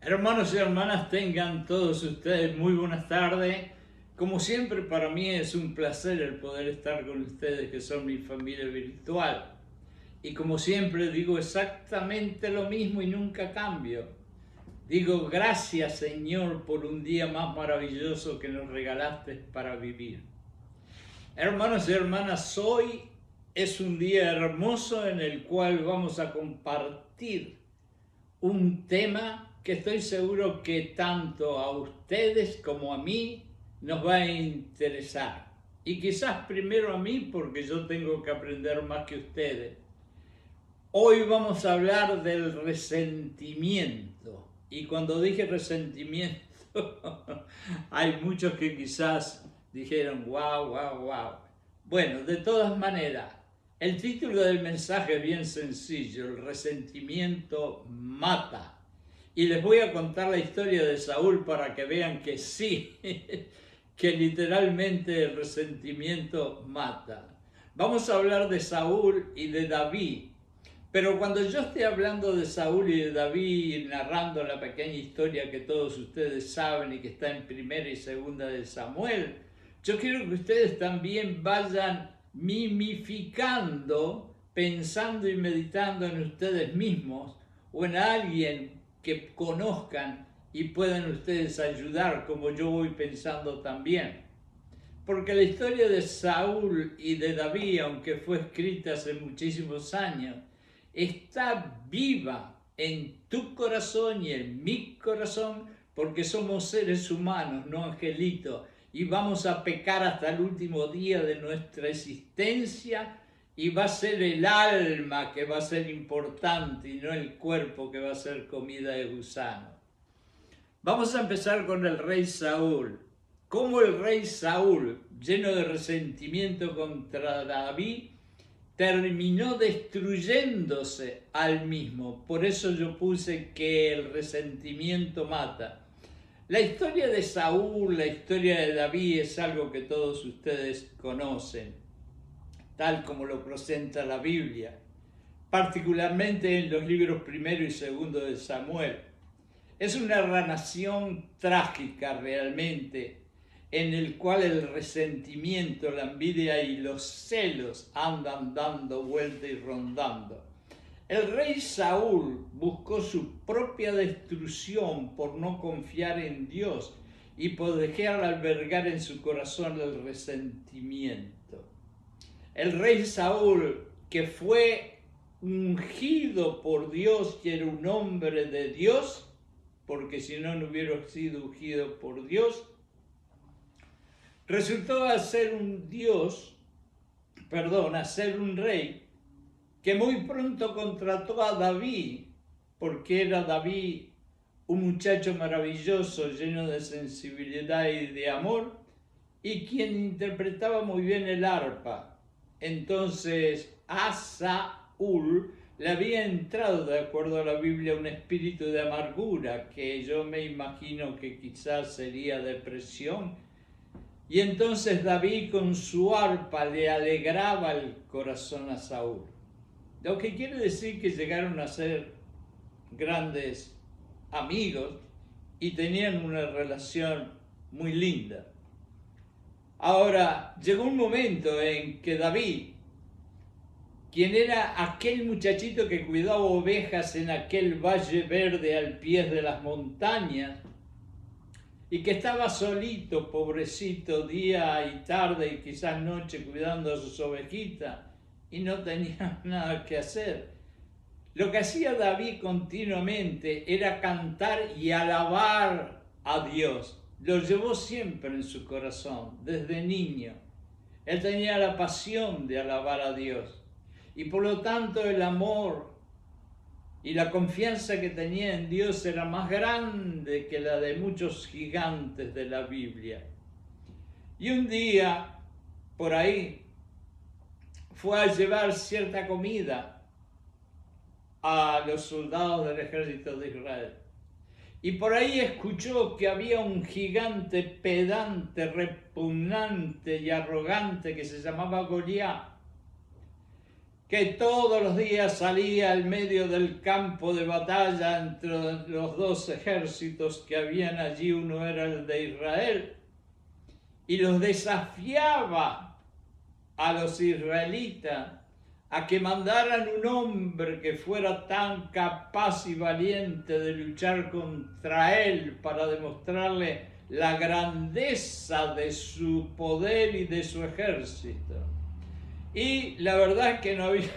Hermanos y hermanas, tengan todos ustedes muy buenas tardes. Como siempre, para mí es un placer el poder estar con ustedes, que son mi familia virtual. Y como siempre, digo exactamente lo mismo y nunca cambio. Digo, gracias Señor por un día más maravilloso que nos regalaste para vivir. Hermanos y hermanas, hoy es un día hermoso en el cual vamos a compartir un tema que estoy seguro que tanto a ustedes como a mí nos va a interesar. Y quizás primero a mí porque yo tengo que aprender más que ustedes. Hoy vamos a hablar del resentimiento. Y cuando dije resentimiento, hay muchos que quizás dijeron, wow, wow, wow. Bueno, de todas maneras, el título del mensaje es bien sencillo: el resentimiento mata. Y les voy a contar la historia de Saúl para que vean que sí, que literalmente el resentimiento mata. Vamos a hablar de Saúl y de David. Pero cuando yo esté hablando de Saúl y de David, narrando la pequeña historia que todos ustedes saben y que está en primera y segunda de Samuel, yo quiero que ustedes también vayan mimificando, pensando y meditando en ustedes mismos o en alguien que conozcan y puedan ustedes ayudar como yo voy pensando también. Porque la historia de Saúl y de David, aunque fue escrita hace muchísimos años, está viva en tu corazón y en mi corazón, porque somos seres humanos, no angelitos, y vamos a pecar hasta el último día de nuestra existencia, y va a ser el alma que va a ser importante y no el cuerpo que va a ser comida de gusano. Vamos a empezar con el rey Saúl. Cómo el rey Saúl, lleno de resentimiento contra David, terminó destruyéndose al mismo. Por eso yo puse que el resentimiento mata. La historia de Saúl, la historia de David es algo que todos ustedes conocen, tal como lo presenta la Biblia, particularmente en los libros primero y segundo de Samuel. Es una narración trágica realmente, en el cual el resentimiento, la envidia y los celos andan dando vuelta y rondando. El rey Saúl buscó su propia destrucción por no confiar en Dios y por dejar albergar en su corazón el resentimiento. El rey Saúl, que fue ungido por Dios, que era un hombre de Dios, porque si no, no hubiera sido ungido por Dios, resultó a ser a ser un rey que muy pronto contrató a David, porque era David un muchacho maravilloso, lleno de sensibilidad y de amor, y quien interpretaba muy bien el arpa. Entonces a Saúl le había entrado, de acuerdo a la Biblia, un espíritu de amargura, que yo me imagino que quizás sería depresión. Y entonces David con su arpa le alegraba el corazón a Saúl. Lo que quiere decir que llegaron a ser grandes amigos y tenían una relación muy linda. Ahora, llegó un momento en que David, quien era aquel muchachito que cuidaba ovejas en aquel valle verde al pie de las montañas, y que estaba solito, pobrecito, día y tarde y quizás noche cuidando a sus ovejitas y no tenía nada que hacer. Lo que hacía David continuamente era cantar y alabar a Dios. Lo llevó siempre en su corazón, desde niño. Él tenía la pasión de alabar a Dios. Y por lo tanto el amor y la confianza que tenía en Dios era más grande que la de muchos gigantes de la Biblia. Y un día, por ahí, fue a llevar cierta comida a los soldados del ejército de Israel. Y por ahí escuchó que había un gigante pedante, repugnante y arrogante que se llamaba Goliat. que todos los días salía al medio del campo de batalla entre los dos ejércitos que habían allí, uno era el de Israel, y los desafiaba a los israelitas a que mandaran un hombre que fuera tan capaz y valiente de luchar contra él para demostrarle la grandeza de su poder y de su ejército. Y la verdad es que no había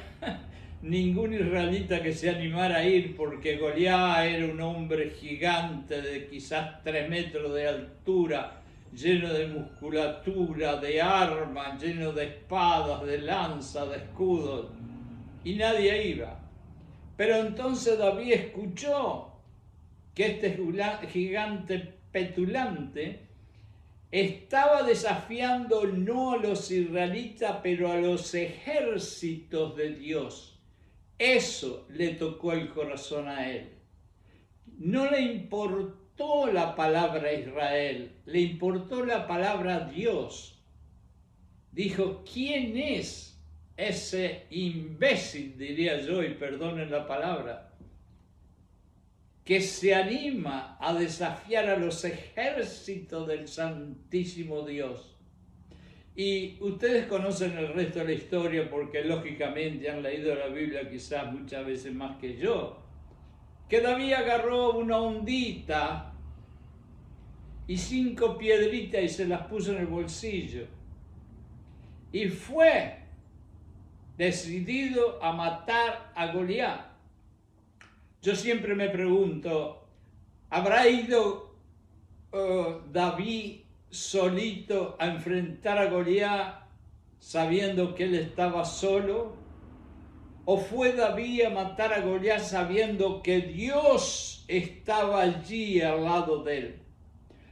ningún israelita que se animara a ir, porque Goliat era un hombre gigante de quizás 3 metros de altura, lleno de musculatura, de armas, lleno de espadas, de lanzas, de escudos, y nadie iba. Pero entonces David escuchó que este gigante petulante estaba desafiando no a los israelitas, pero a los ejércitos de Dios. Eso le tocó el corazón a él. No le importó la palabra Israel, le importó la palabra Dios. Dijo, ¿quién es ese imbécil, diría yo, y perdonen la palabra, que se anima a desafiar a los ejércitos del Santísimo Dios? Y ustedes conocen el resto de la historia porque lógicamente han leído la Biblia quizás muchas veces más que yo, que David agarró una ondita y 5 piedritas y se las puso en el bolsillo y fue decidido a matar a Goliat. Yo siempre me pregunto, ¿habrá ido David solito a enfrentar a Goliat sabiendo que él estaba solo? ¿O fue David a matar a Goliat sabiendo que Dios estaba allí al lado de él?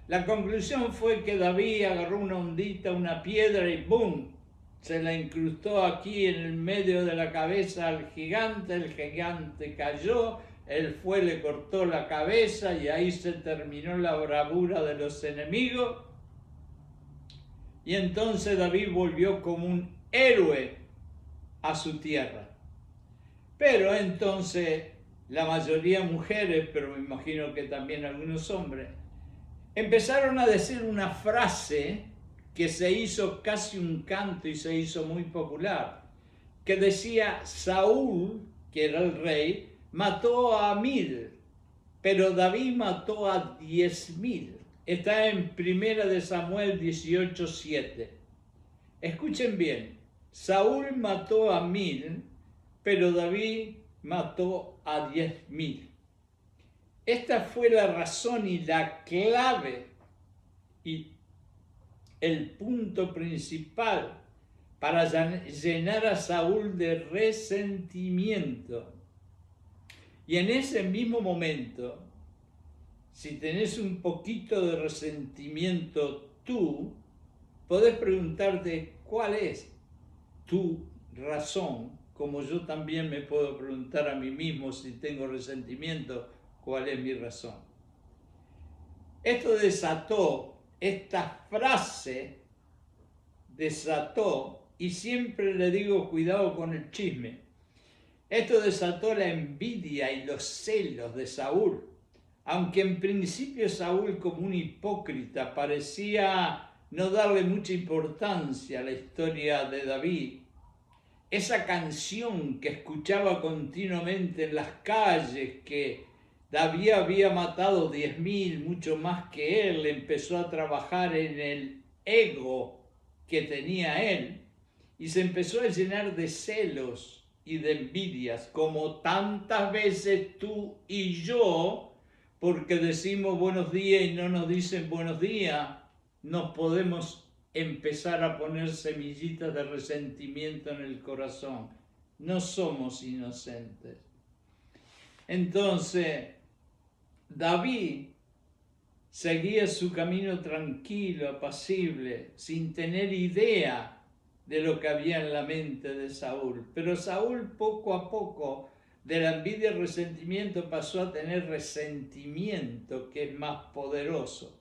La conclusión fue que David agarró una ondita, una piedra y ¡boom!, se la incrustó aquí en el medio de la cabeza al gigante, el gigante cayó, él fue, le cortó la cabeza y ahí se terminó la bravura de los enemigos. Y entonces David volvió como un héroe a su tierra. Pero entonces la mayoría mujeres, pero me imagino que también algunos hombres, empezaron a decir una frase que se hizo casi un canto y se hizo muy popular, que decía: Saúl, que era el rey, mató a 1000, pero David mató a 10.000. Está en 1 Samuel 18:7. Escuchen bien, Saúl mató a 1000, pero David mató a 10.000. Esta fue la razón y la clave y el punto principal para llenar a Saúl de resentimiento. Y en ese mismo momento, si tenés un poquito de resentimiento tú, podés preguntarte cuál es tu razón, como yo también me puedo preguntar a mí mismo si tengo resentimiento, cuál es mi razón. Esto desató, esta frase desató, y siempre le digo cuidado con el chisme, esto desató la envidia y los celos de Saúl. Aunque en principio Saúl, como un hipócrita, parecía no darle mucha importancia a la historia de David, esa canción que escuchaba continuamente en las calles, que David había matado 10.000, mucho más que él, empezó a trabajar en el ego que tenía él y se empezó a llenar de celos y de envidias, como tantas veces tú y yo, porque decimos buenos días y no nos dicen buenos días, nos podemos empezar a poner semillitas de resentimiento en el corazón. No somos inocentes. Entonces, David seguía su camino tranquilo, apacible, sin tener idea de lo que había en la mente de Saúl. Pero Saúl, poco a poco, de la envidia y resentimiento pasó a tener resentimiento, que es más poderoso.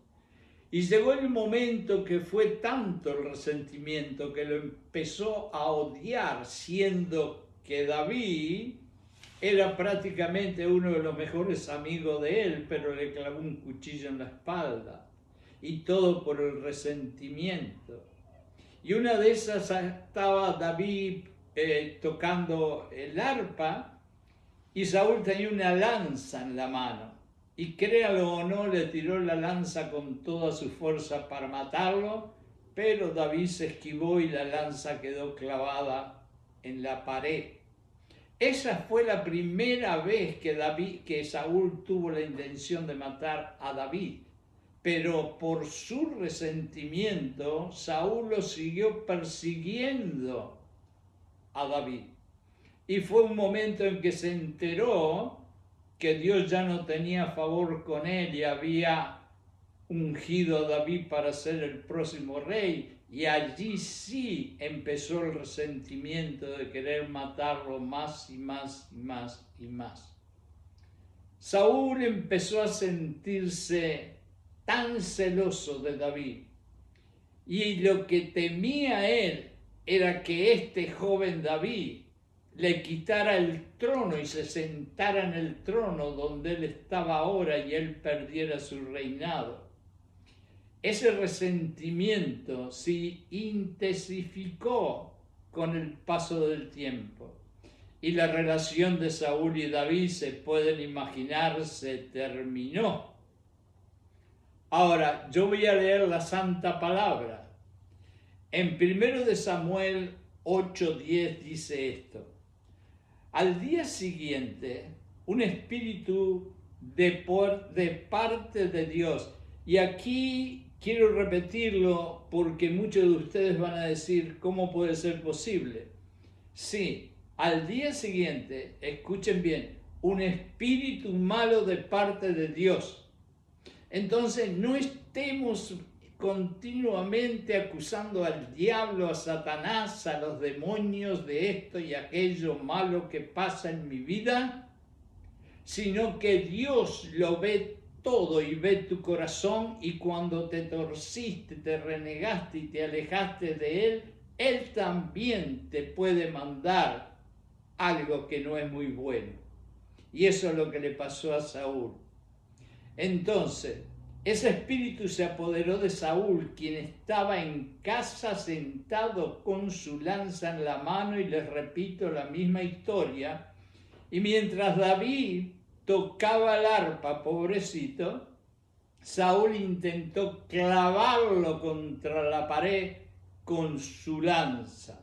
Y llegó el momento que fue tanto el resentimiento que lo empezó a odiar, siendo que David era prácticamente uno de los mejores amigos de él, pero le clavó un cuchillo en la espalda. Y todo por el resentimiento. Y una de esas estaba David tocando el arpa y Saúl tenía una lanza en la mano. Y créalo o no, le tiró la lanza con toda su fuerza para matarlo, pero David se esquivó y la lanza quedó clavada en la pared. Esa fue la primera vez que Saúl tuvo la intención de matar a David. Pero por su resentimiento, Saúl lo siguió persiguiendo a David. Y fue un momento en que se enteró que Dios ya no tenía favor con él y había ungido a David para ser el próximo rey. Y allí sí empezó el resentimiento de querer matarlo más y más y más y más. Saúl empezó a sentirse tan celoso de David, y lo que temía él era que este joven David le quitara el trono y se sentara en el trono donde él estaba ahora y él perdiera su reinado. Ese resentimiento se intensificó con el paso del tiempo y la relación de Saúl y David, se pueden imaginar, se terminó. Ahora, yo voy a leer la Santa Palabra. En 1 Samuel 8:10 dice esto: al día siguiente, un espíritu de parte de Dios, y aquí quiero repetirlo porque muchos de ustedes van a decir, ¿cómo puede ser posible? Sí, al día siguiente, escuchen bien, un espíritu malo de parte de Dios. Entonces, no estemos continuamente acusando al diablo, a Satanás, a los demonios de esto y aquello malo que pasa en mi vida, sino que Dios lo ve todo y ve tu corazón, y cuando te torciste, te renegaste y te alejaste de Él, Él también te puede mandar algo que no es muy bueno. Y eso es lo que le pasó a Saúl. Entonces, ese espíritu se apoderó de Saúl, quien estaba en casa sentado con su lanza en la mano, y les repito la misma historia. Y mientras David tocaba el arpa, pobrecito, Saúl intentó clavarlo contra la pared con su lanza.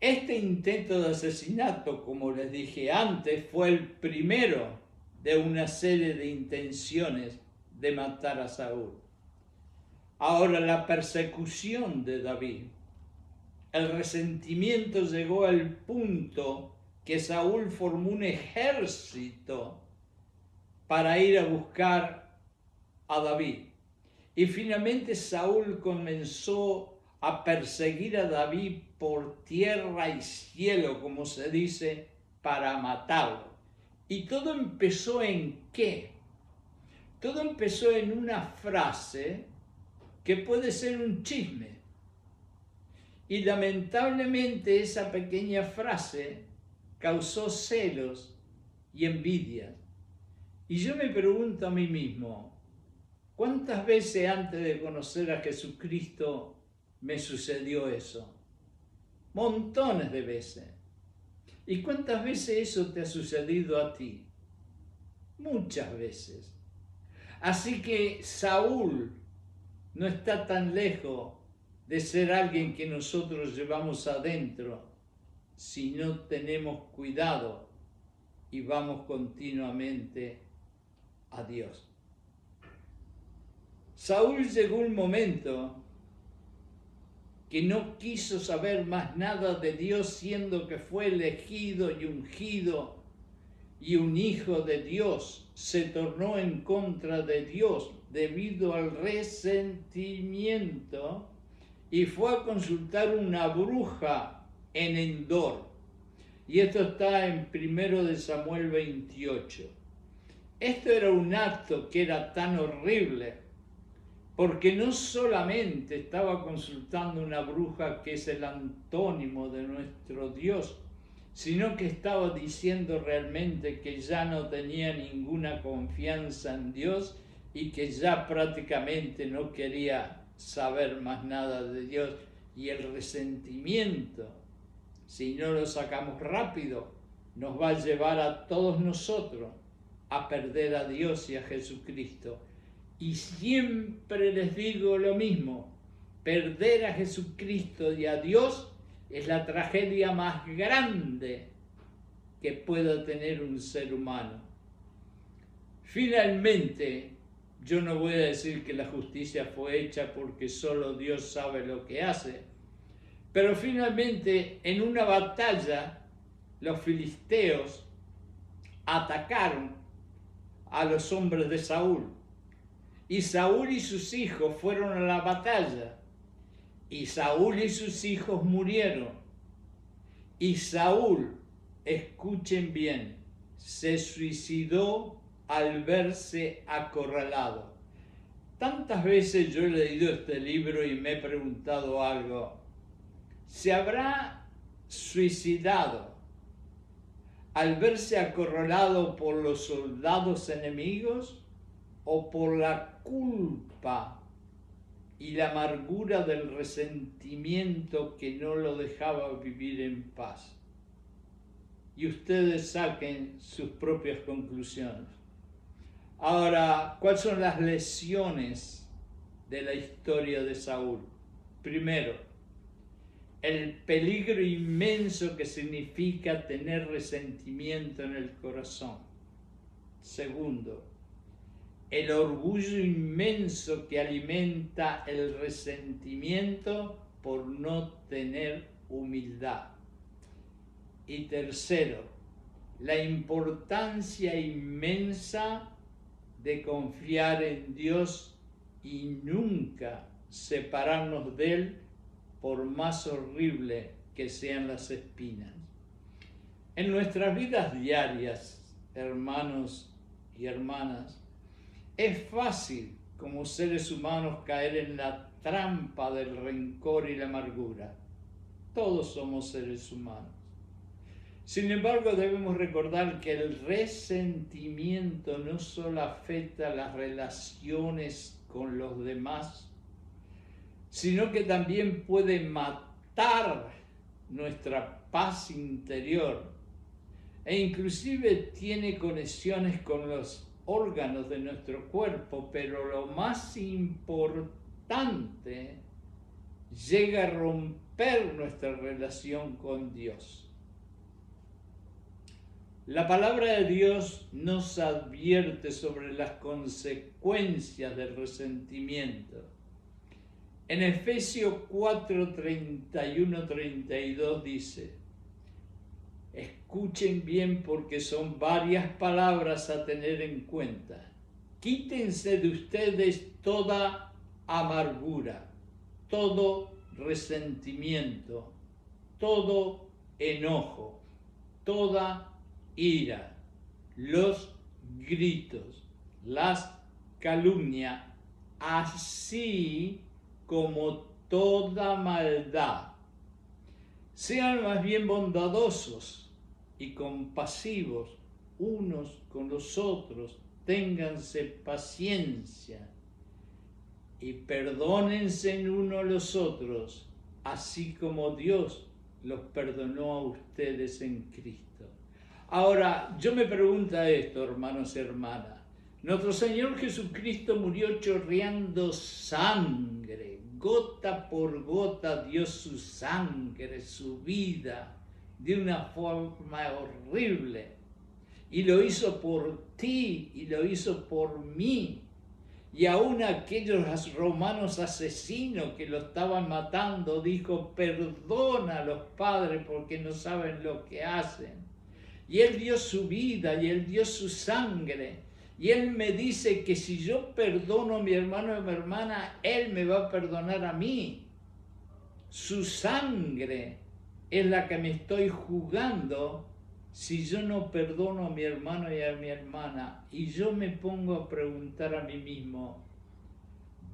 Este intento de asesinato, como les dije antes, fue el primero de una serie de intenciones de matar a Saúl. Ahora, la persecución de David, el resentimiento llegó al punto que Saúl formó un ejército para ir a buscar a David. Y finalmente Saúl comenzó a perseguir a David por tierra y cielo, como se dice, para matarlo. ¿Y todo empezó en qué? Todo empezó en una frase que puede ser un chisme. Y lamentablemente esa pequeña frase causó celos y envidia. Y yo me pregunto a mí mismo, ¿cuántas veces antes de conocer a Jesucristo me sucedió eso? Montones de veces. ¿Y cuántas veces eso te ha sucedido a ti? Muchas veces. Así que Saúl no está tan lejos de ser alguien que nosotros llevamos adentro si no tenemos cuidado y vamos continuamente a Dios. Saúl llegó un momento que no quiso saber más nada de Dios, siendo que fue elegido y ungido y un hijo de Dios. Se tornó en contra de Dios debido al resentimiento y fue a consultar una bruja en Endor. Y esto está en 1 Samuel 28. Esto era un acto que era tan horrible, porque no solamente estaba consultando una bruja que es el antónimo de nuestro Dios, sino que estaba diciendo realmente que ya no tenía ninguna confianza en Dios y que ya prácticamente no quería saber más nada de Dios. Y el resentimiento, si no lo sacamos rápido, nos va a llevar a todos nosotros a perder a Dios y a Jesucristo. Y siempre les digo lo mismo, perder a Jesucristo y a Dios es la tragedia más grande que pueda tener un ser humano. Finalmente, yo no voy a decir que la justicia fue hecha porque solo Dios sabe lo que hace, pero finalmente en una batalla los filisteos atacaron a los hombres de Saúl y Saúl y sus hijos fueron a la batalla y Saúl y sus hijos murieron y Saúl, escuchen bien, se suicidó al verse acorralado. Tantas veces yo he leído este libro y me he preguntado algo. ¿Se habrá suicidado al verse acorralado por los soldados enemigos o por la culpa y la amargura del resentimiento que no lo dejaba vivir en paz? Y ustedes saquen sus propias conclusiones. Ahora, ¿cuáles son las lecciones de la historia de Saúl? Primero, el peligro inmenso que significa tener resentimiento en el corazón. Segundo, el orgullo inmenso que alimenta el resentimiento por no tener humildad. Y tercero, la importancia inmensa de confiar en Dios y nunca separarnos de Él por más horrible que sean las espinas. En nuestras vidas diarias, hermanos y hermanas, es fácil como seres humanos caer en la trampa del rencor y la amargura. Todos somos seres humanos. Sin embargo, debemos recordar que el resentimiento no solo afecta las relaciones con los demás, sino que también puede matar nuestra paz interior e inclusive tiene conexiones con los órganos de nuestro cuerpo, pero lo más importante, llega a romper nuestra relación con Dios. La palabra de Dios nos advierte sobre las consecuencias del resentimiento. En Efesios 4, 31-32 dice: escuchen bien porque son varias palabras a tener en cuenta. Quítense de ustedes toda amargura, todo resentimiento, todo enojo, toda ira, los gritos, las calumnias, así como toda maldad. Sean más bien bondadosos y compasivos unos con los otros, ténganse paciencia y perdónense en uno a los otros, así como Dios los perdonó a ustedes en Cristo. Ahora, yo me pregunto esto, hermanos y hermanas. Nuestro Señor Jesucristo murió chorreando sangre, gota por gota dio su sangre, su vida, de una forma horrible. Y lo hizo por ti y lo hizo por mí. Y aún aquellos romanos asesinos que lo estaban matando, dijo: perdona a los padres porque no saben lo que hacen. Y Él dio su vida y Él dio su sangre. Y Él me dice que si yo perdono a mi hermano y a mi hermana, Él me va a perdonar a mí. Su sangre es la que me estoy jugando si yo no perdono a mi hermano y a mi hermana. Y yo me pongo a preguntar a mí mismo: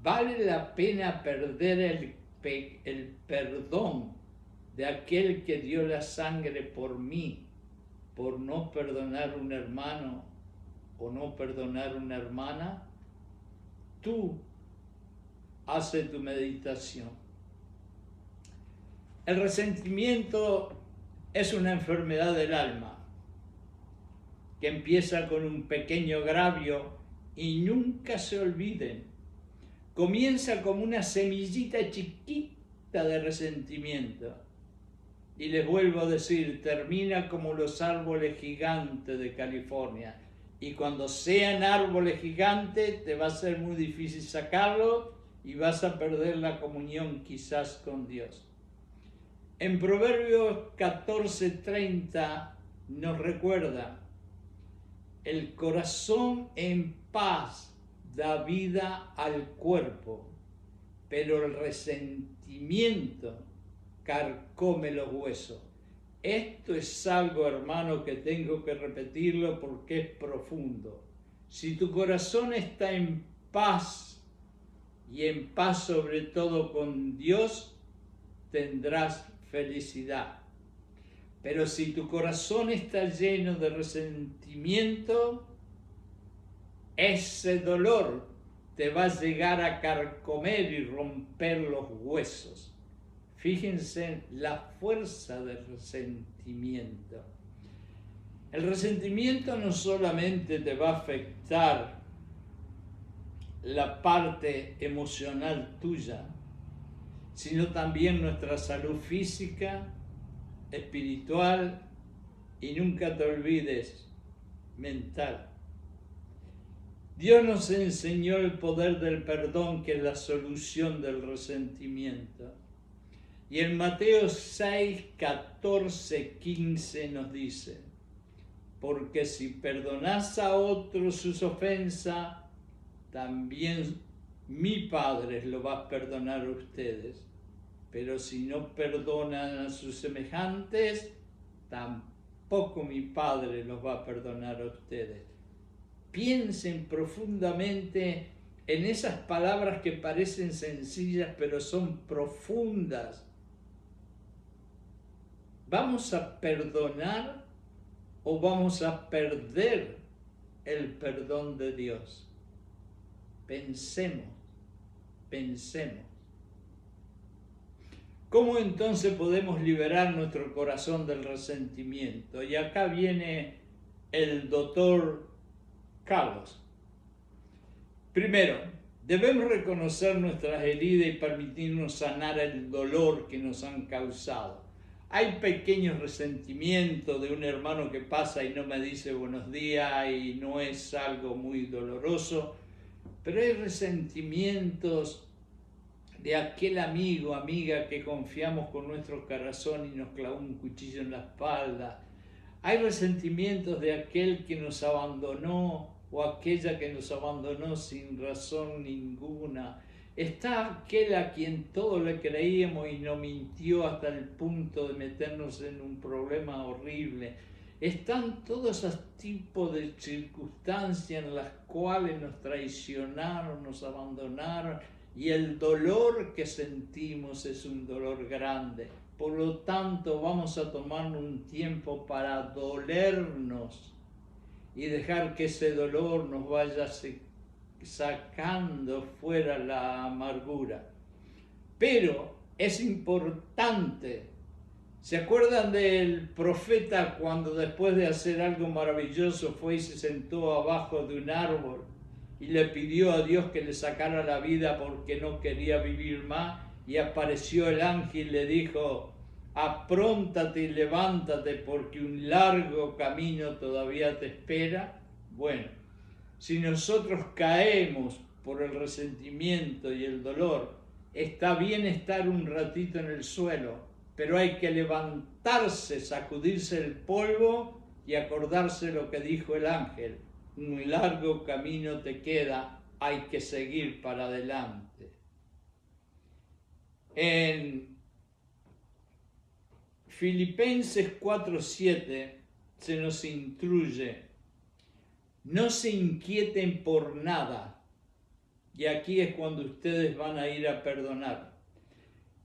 ¿vale la pena perder el perdón de aquel que dio la sangre por mí, por no perdonar un hermano o no perdonar una hermana, tú haces tu meditación. El resentimiento es una enfermedad del alma que empieza con un pequeño agravio y nunca se olviden. Comienza como una semillita chiquita de resentimiento. Y les vuelvo a decir, termina como los árboles gigantes de California. Y cuando sean árboles gigantes, te va a ser muy difícil sacarlo y vas a perder la comunión quizás con Dios. En Proverbios 14:30 nos recuerda, el corazón en paz da vida al cuerpo, pero el resentimiento carcome los huesos. Esto es algo, hermano, que tengo que repetirlo porque es profundo. Si tu corazón está en paz, y en paz sobre todo con Dios, tendrás felicidad. Pero si tu corazón está lleno de resentimiento, ese dolor te va a llegar a carcomer y romper los huesos. Fíjense la fuerza del resentimiento. El resentimiento no solamente te va a afectar la parte emocional tuya, sino también nuestra salud física, espiritual y nunca te olvides, mental. Dios nos enseñó el poder del perdón, que es la solución del resentimiento. Y en Mateo 6, 14, 15 nos dice, porque si perdonás a otros sus ofensas, también mi Padre lo va a perdonar a ustedes. Pero si no perdonan a sus semejantes, tampoco mi Padre los va a perdonar a ustedes. Piensen profundamente en esas palabras que parecen sencillas, pero son profundas. ¿Vamos a perdonar o vamos a perder el perdón de Dios? Pensemos. ¿Cómo entonces podemos liberar nuestro corazón del resentimiento? Y acá viene el doctor Carlos. Primero, debemos reconocer nuestras heridas y permitirnos sanar el dolor que nos han causado. Hay pequeños resentimientos de un hermano que pasa y no me dice buenos días y no es algo muy doloroso, pero hay resentimientos de aquel amigo, amiga que confiamos con nuestro corazón y nos clavó un cuchillo en la espalda. Hay resentimientos de aquel que nos abandonó o aquella que nos abandonó sin razón ninguna. Está aquel a quien todo le creíamos y nos mintió hasta el punto de meternos en un problema horrible. Están todos esos tipos de circunstancias en las cuales nos traicionaron, nos abandonaron, y el dolor que sentimos es un dolor grande. Por lo tanto, vamos a tomar un tiempo para dolernos y dejar que ese dolor nos vaya sacando fuera la amargura. Pero es importante. ¿Se acuerdan del profeta cuando después de hacer algo maravilloso fue y se sentó abajo de un árbol y le pidió a Dios que le sacara la vida porque no quería vivir más? Y apareció el ángel y le dijo, apróntate y levántate porque un largo camino todavía te espera. Bueno, si nosotros caemos por el resentimiento y el dolor, está bien estar un ratito en el suelo, pero hay que levantarse, sacudirse el polvo y acordarse lo que dijo el ángel. Un largo camino te queda, hay que seguir para adelante. En Filipenses 4:7 se nos instruye, no se inquieten por nada. Y aquí es cuando ustedes van a ir a perdonar.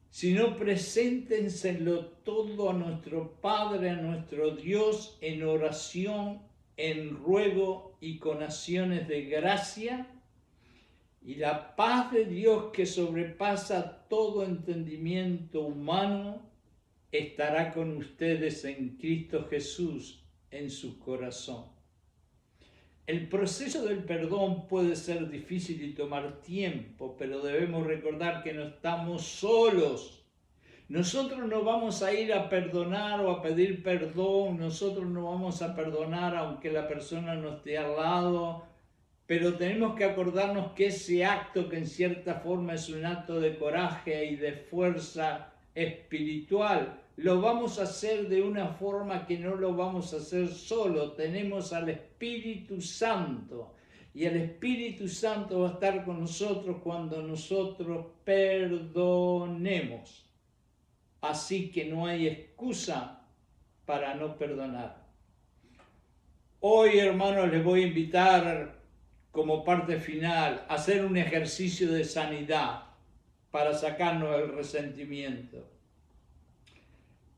sino preséntenselo todo a nuestro Padre, a nuestro Dios, en oración, en ruego y con acciones de gracia, y la paz de Dios que sobrepasa todo entendimiento humano estará con ustedes en Cristo Jesús en su corazón. El proceso del perdón puede ser difícil y tomar tiempo, pero debemos recordar que no estamos solos. Nosotros no vamos a ir a perdonar o a pedir perdón, nosotros no vamos a perdonar aunque la persona no esté al lado, pero tenemos que acordarnos que ese acto, que en cierta forma es un acto de coraje y de fuerza espiritual, lo vamos a hacer de una forma que no lo vamos a hacer solo. Tenemos al Espíritu Santo y el Espíritu Santo va a estar con nosotros cuando nosotros perdonemos. Así que no hay excusa para no perdonar. Hoy, hermanos, les voy a invitar como parte final a hacer un ejercicio de sanidad para sacarnos el resentimiento.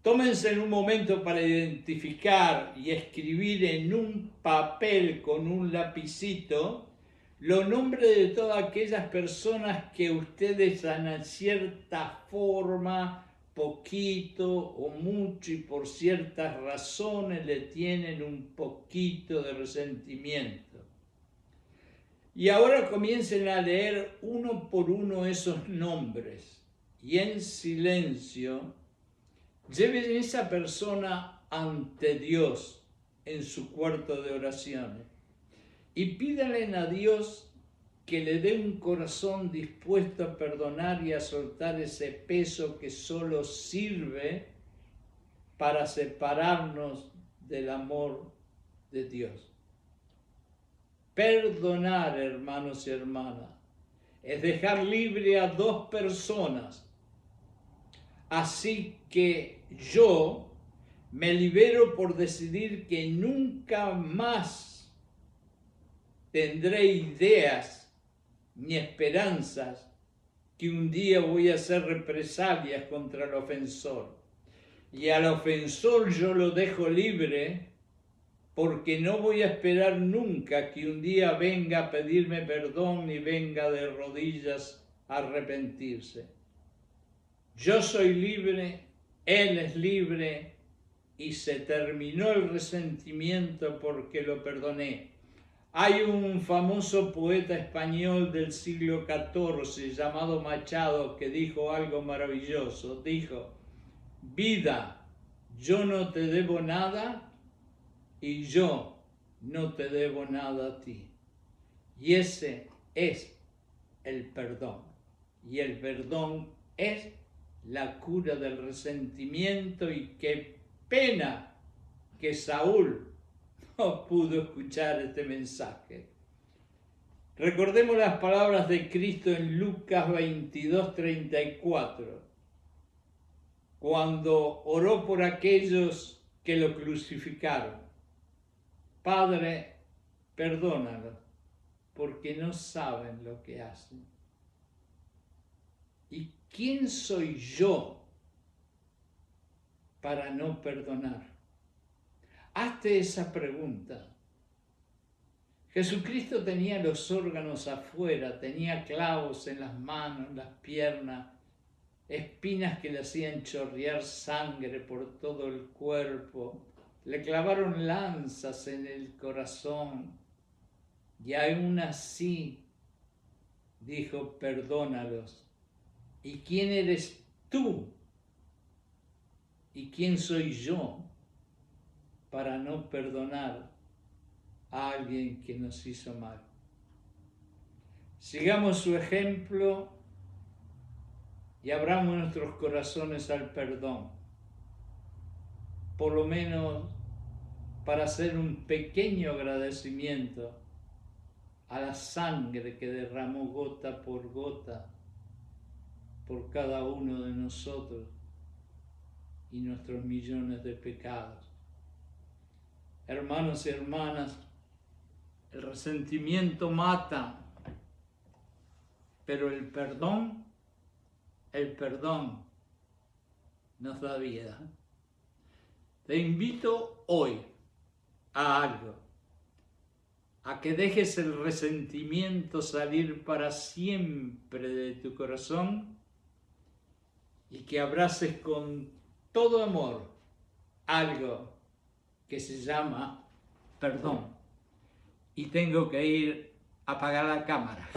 Tómense en un momento para identificar y escribir en un papel con un lapicito los nombres de todas aquellas personas que ustedes en cierta forma, poquito o mucho y por ciertas razones le tienen un poquito de resentimiento. Y ahora comiencen a leer uno por uno esos nombres y en silencio lleven a esa persona ante Dios en su cuarto de oraciones y pídanle a Dios que le dé un corazón dispuesto a perdonar y a soltar ese peso que solo sirve para separarnos del amor de Dios. Perdonar, hermanos y hermanas, es dejar libre a dos personas. Así que yo me libero por decidir que nunca más tendré ideas ni esperanzas que un día voy a hacer represalias contra el ofensor. Y al ofensor yo lo dejo libre porque no voy a esperar nunca que un día venga a pedirme perdón ni venga de rodillas a arrepentirse. Yo soy libre, él es libre y se terminó el resentimiento porque lo perdoné. Hay un famoso poeta español del siglo XIV llamado Machado que dijo algo maravilloso. Dijo: vida, yo no te debo nada y yo no te debo nada a ti. Y ese es el perdón. Y el perdón es la cura del resentimiento, y qué pena que Saúl no pudo escuchar este mensaje. Recordemos las palabras de Cristo en Lucas 22:34, cuando oró por aquellos que lo crucificaron. Padre, perdónalos, porque no saben lo que hacen. ¿Y quién soy yo para no perdonar? Hazte esa pregunta. Jesucristo tenía los órganos afuera, tenía clavos en las manos, en las piernas, espinas que le hacían chorrear sangre por todo el cuerpo. Le clavaron lanzas en el corazón y aún así dijo: perdónalos. ¿Y quién eres tú? ¿Y quién soy yo para no perdonar a alguien que nos hizo mal? Sigamos su ejemplo y abramos nuestros corazones al perdón, por lo menos para hacer un pequeño agradecimiento a la sangre que derramó gota por gota por cada uno de nosotros y nuestros millones de pecados. Hermanos y hermanas, el resentimiento mata, pero el perdón nos da vida. Te invito hoy a algo, a que dejes el resentimiento salir para siempre de tu corazón y que abraces con todo amor algo que se llama perdón. Y tengo que ir a apagar la cámara.